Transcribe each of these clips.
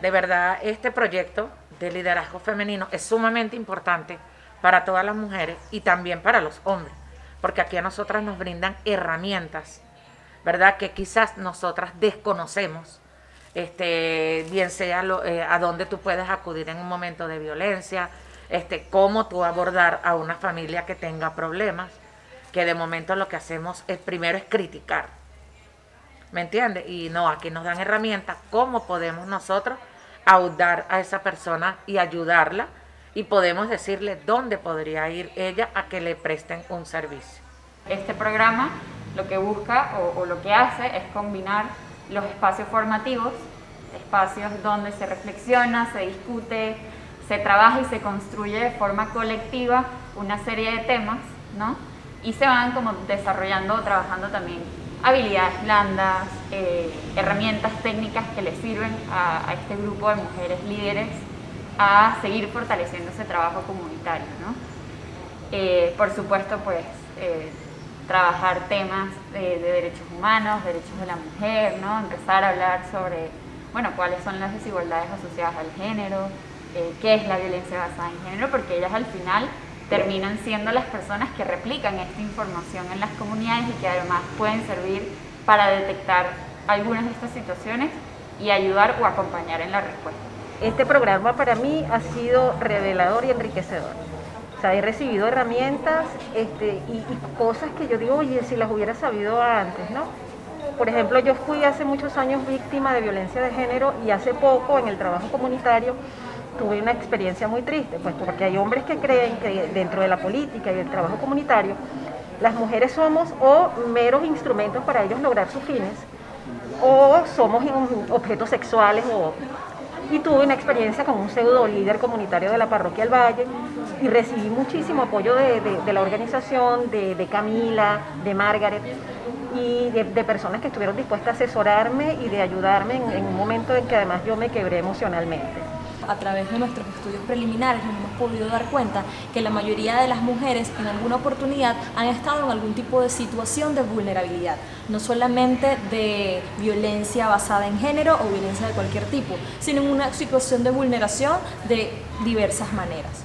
De verdad, este proyecto de liderazgo femenino es sumamente importante para todas las mujeres y también para los hombres, porque aquí a nosotras nos brindan herramientas, ¿verdad? Que quizás nosotras desconocemos, bien sea a dónde tú puedes acudir en un momento de violencia, cómo tú abordar a una familia que tenga problemas, que de momento lo que hacemos es primero es criticar, ¿me entiendes? Y no, aquí nos dan herramientas, cómo podemos nosotros ayudar a esa persona y ayudarla, y podemos decirle dónde podría ir ella a que le presten un servicio. Este programa lo que busca o lo que hace es combinar los espacios formativos, espacios donde se reflexiona, se discute, se trabaja y se construye de forma colectiva una serie de temas, ¿no? Y se van como desarrollando o trabajando también habilidades blandas, herramientas técnicas que le sirven a este grupo de mujeres líderes a seguir fortaleciendo ese trabajo comunitario, ¿no? Por supuesto, pues, trabajar temas de derechos humanos, derechos de la mujer, ¿no? Empezar a hablar sobre, bueno, cuáles son las desigualdades asociadas al género, qué es la violencia basada en género, porque ellas al final terminan siendo las personas que replican esta información en las comunidades y que además pueden servir para detectar algunas de estas situaciones y ayudar o acompañar en la respuesta. Este programa para mí ha sido revelador y enriquecedor. O sea, he recibido herramientas y cosas que yo digo, oye, si las hubiera sabido antes, ¿no? Por ejemplo, yo fui hace muchos años víctima de violencia de género y hace poco en el trabajo comunitario tuve una experiencia muy triste, pues porque hay hombres que creen que dentro de la política y del trabajo comunitario las mujeres somos o meros instrumentos para ellos lograr sus fines o somos objetos sexuales y tuve una experiencia con un pseudo líder comunitario de la parroquia del Valle y recibí muchísimo apoyo de la organización, de Camila, de Margaret y de personas que estuvieron dispuestas a asesorarme y de ayudarme en un momento en que además yo me quebré emocionalmente. A través de nuestros estudios preliminares nos hemos podido dar cuenta que la mayoría de las mujeres en alguna oportunidad han estado en algún tipo de situación de vulnerabilidad, no solamente de violencia basada en género o violencia de cualquier tipo, sino en una situación de vulneración de diversas maneras.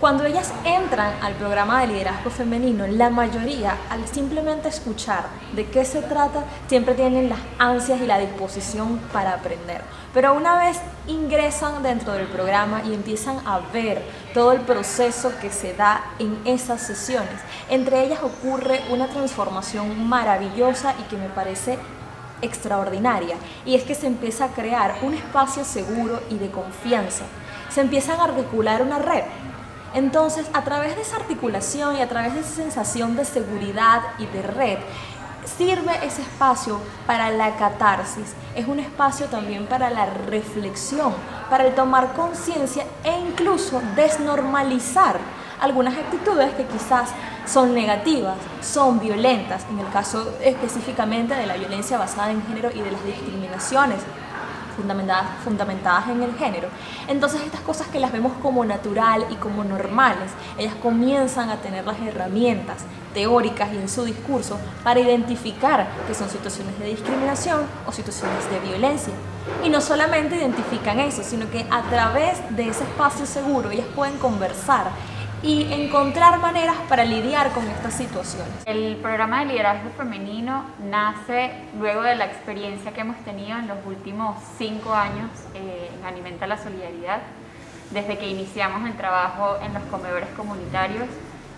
Cuando ellas entran al programa de liderazgo femenino, la mayoría, al simplemente escuchar de qué se trata, siempre tienen las ansias y la disposición para aprender. Pero una vez ingresan dentro del programa y empiezan a ver todo el proceso que se da en esas sesiones, entre ellas ocurre una transformación maravillosa y que me parece extraordinaria, y es que se empieza a crear un espacio seguro y de confianza. Se empiezan a articular una red. Entonces, a través de esa articulación y a través de esa sensación de seguridad y de red, sirve ese espacio para la catarsis. Es un espacio también para la reflexión, para el tomar conciencia e incluso desnormalizar algunas actitudes que quizás son negativas, son violentas, en el caso específicamente de la violencia basada en género y de las discriminaciones fundamentadas en el género. Entonces estas cosas que las vemos como natural y como normales, ellas comienzan a tener las herramientas teóricas y en su discurso para identificar que son situaciones de discriminación o situaciones de violencia. Y no solamente identifican eso, sino que a través de ese espacio seguro ellas pueden conversar y encontrar maneras para lidiar con estas situaciones. El programa de liderazgo femenino nace luego de la experiencia que hemos tenido en los últimos 5 años en Alimenta la Solidaridad. Desde que iniciamos el trabajo en los comedores comunitarios,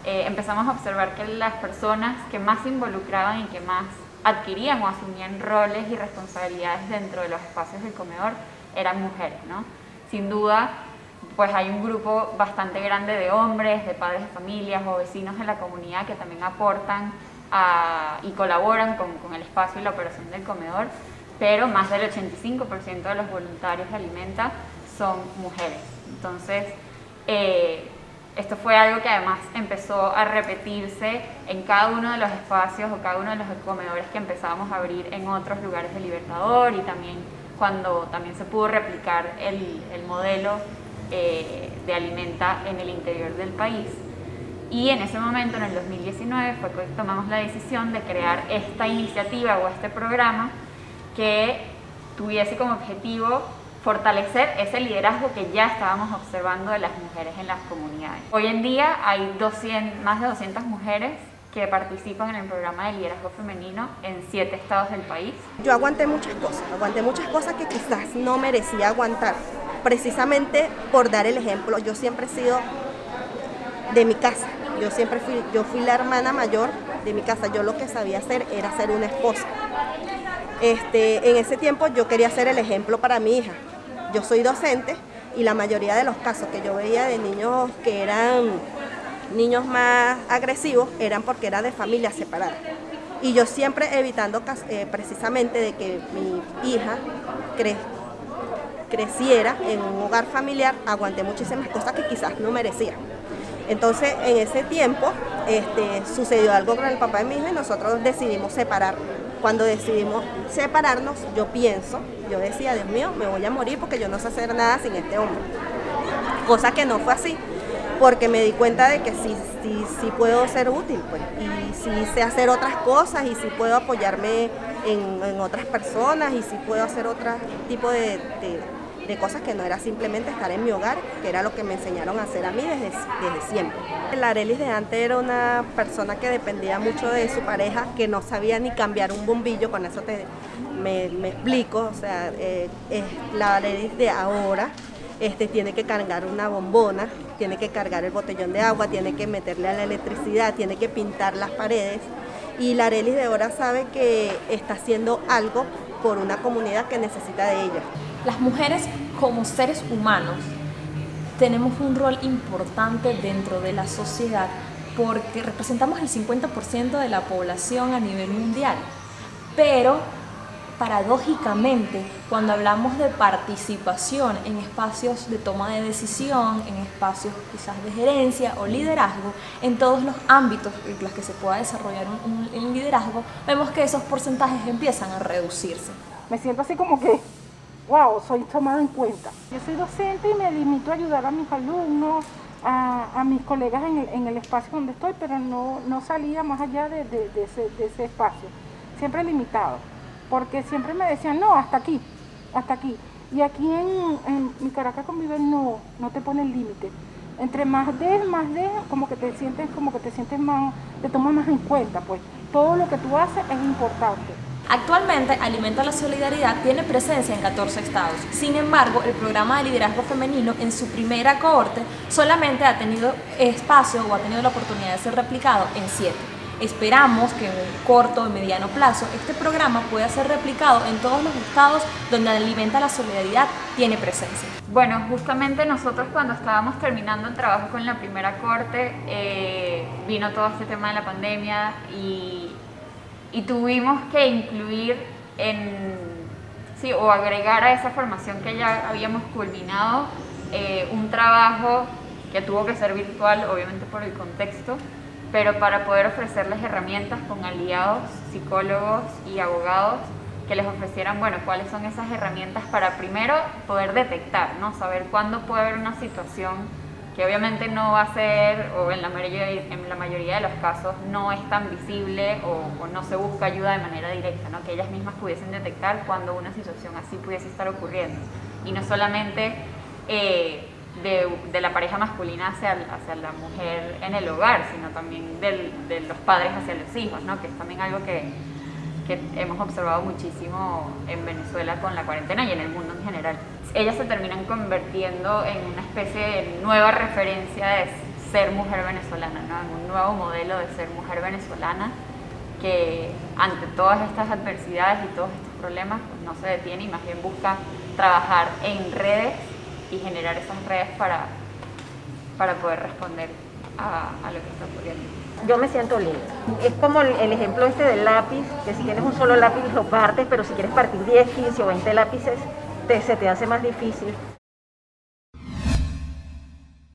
empezamos a observar que las personas que más se involucraban y que más adquirían o asumían roles y responsabilidades dentro de los espacios del comedor eran mujeres, ¿no? Sin duda, pues hay un grupo bastante grande de hombres, de padres de familias o vecinos de la comunidad que también aportan y colaboran con el espacio y la operación del comedor, pero más del 85% de los voluntarios de Alimenta son mujeres. Entonces, esto fue algo que además empezó a repetirse en cada uno de los espacios o cada uno de los comedores que empezábamos a abrir en otros lugares de Libertador y también cuando también se pudo replicar el modelo de Alimenta en el interior del país. Y en ese momento, en el 2019, fue que tomamos la decisión de crear esta iniciativa o este programa que tuviese como objetivo fortalecer ese liderazgo que ya estábamos observando de las mujeres en las comunidades. Hoy en día hay más de 200 mujeres que participan en el programa de liderazgo femenino en 7 estados del país. Yo aguanté muchas cosas que quizás no merecía aguantar, precisamente por dar el ejemplo. Yo siempre he sido de mi casa, yo fui la hermana mayor de mi casa. Yo lo que sabía hacer era ser una esposa. En ese tiempo yo quería ser el ejemplo para mi hija. Yo soy docente y la mayoría de los casos que yo veía de niños que eran niños más agresivos eran porque eran de familias separadas. Y yo siempre evitando precisamente de que mi hija creciera en un hogar familiar, aguanté muchísimas cosas que quizás no merecía. Entonces, en ese tiempo sucedió algo con el papá de mi hija y nosotros decidimos separar. Cuando decidimos separarnos, yo decía, Dios mío, me voy a morir porque yo no sé hacer nada sin este hombre. Cosa que no fue así, porque me di cuenta de que sí puedo ser útil, pues, y sí sé hacer otras cosas, y sí puedo apoyarme en otras personas, y sí puedo hacer otro tipo de cosas que no era simplemente estar en mi hogar, que era lo que me enseñaron a hacer a mí desde siempre. La Arelis de antes era una persona que dependía mucho de su pareja, que no sabía ni cambiar un bombillo, con eso me explico, o sea, la Arelis de ahora tiene que cargar una bombona, tiene que cargar el botellón de agua, tiene que meterle a la electricidad, tiene que pintar las paredes, y la Arelis de ahora sabe que está haciendo algo por una comunidad que necesita de ella. Las mujeres como seres humanos tenemos un rol importante dentro de la sociedad porque representamos el 50% de la población a nivel mundial. Pero paradójicamente, cuando hablamos de participación en espacios de toma de decisión, en espacios quizás de gerencia o liderazgo, en todos los ámbitos en los que se pueda desarrollar un liderazgo, vemos que esos porcentajes empiezan a reducirse. Me siento así como que, wow, soy tomada en cuenta. Yo soy docente y me limito a ayudar a mis alumnos, a mis colegas en el espacio donde estoy, pero no salía más allá de ese espacio. Siempre limitado, porque siempre me decían, no, hasta aquí. Y aquí en mi Caracas Convive no te pone el límite. Entre más des, como que te sientes más, te tomas más en cuenta, pues. Todo lo que tú haces es importante. Actualmente, Alimenta la Solidaridad tiene presencia en 14 estados. Sin embargo, el programa de liderazgo femenino en su primera cohorte solamente ha tenido espacio o ha tenido la oportunidad de ser replicado en 7. Esperamos que en un corto y mediano plazo este programa pueda ser replicado en todos los estados donde Alimenta la Solidaridad tiene presencia. Bueno, justamente nosotros cuando estábamos terminando el trabajo con la primera cohorte, vino todo este tema de la pandemia y tuvimos que incluir o agregar a esa formación que ya habíamos culminado un trabajo que tuvo que ser virtual, obviamente por el contexto, pero para poder ofrecerles herramientas con aliados, psicólogos y abogados que les ofrecieran, bueno, cuáles son esas herramientas para primero poder detectar, ¿no? Saber cuándo puede haber una situación que obviamente no va a ser, o en la mayoría de los casos, no es tan visible o no se busca ayuda de manera directa, ¿no? Que ellas mismas pudiesen detectar cuando una situación así pudiese estar ocurriendo. Y no solamente de la pareja masculina hacia la mujer en el hogar, sino también de los padres hacia los hijos, ¿no? Que es también algo que hemos observado muchísimo en Venezuela con la cuarentena y en el mundo en general. Ellas se terminan convirtiendo en una especie de nueva referencia de ser mujer venezolana, ¿no? En un nuevo modelo de ser mujer venezolana que ante todas estas adversidades y todos estos problemas pues no se detiene y más bien busca trabajar en redes y generar esas redes para poder responder a lo que está ocurriendo. Yo me siento linda. Es como el ejemplo del lápiz, que si tienes un solo lápiz lo partes, pero si quieres partir 10, 15 o 20 lápices, se te hace más difícil.